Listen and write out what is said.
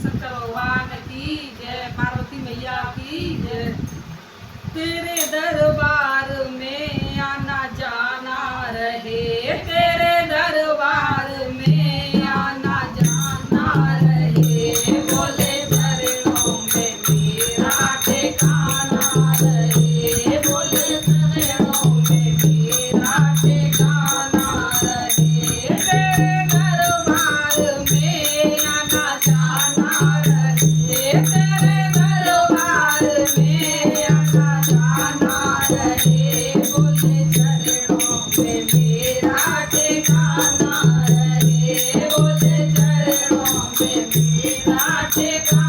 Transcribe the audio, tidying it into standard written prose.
शंकर भगवान की जय, पार्वती मैया की जय। तेरे दरबार में आना जाना रहे, तेरे दरबार में आना जाना रहे, बोले चरणों में मेरा ठिकाना रहे, बोले चरणों में मेरा ठिकाना रहे। तेरे दरबार में आना जाना रहे, तेरे दरबार में आना जाना रहे, बोले चरणों में मेरा ठिकाना रहे, बोले चरणों में मेरा ठिकाना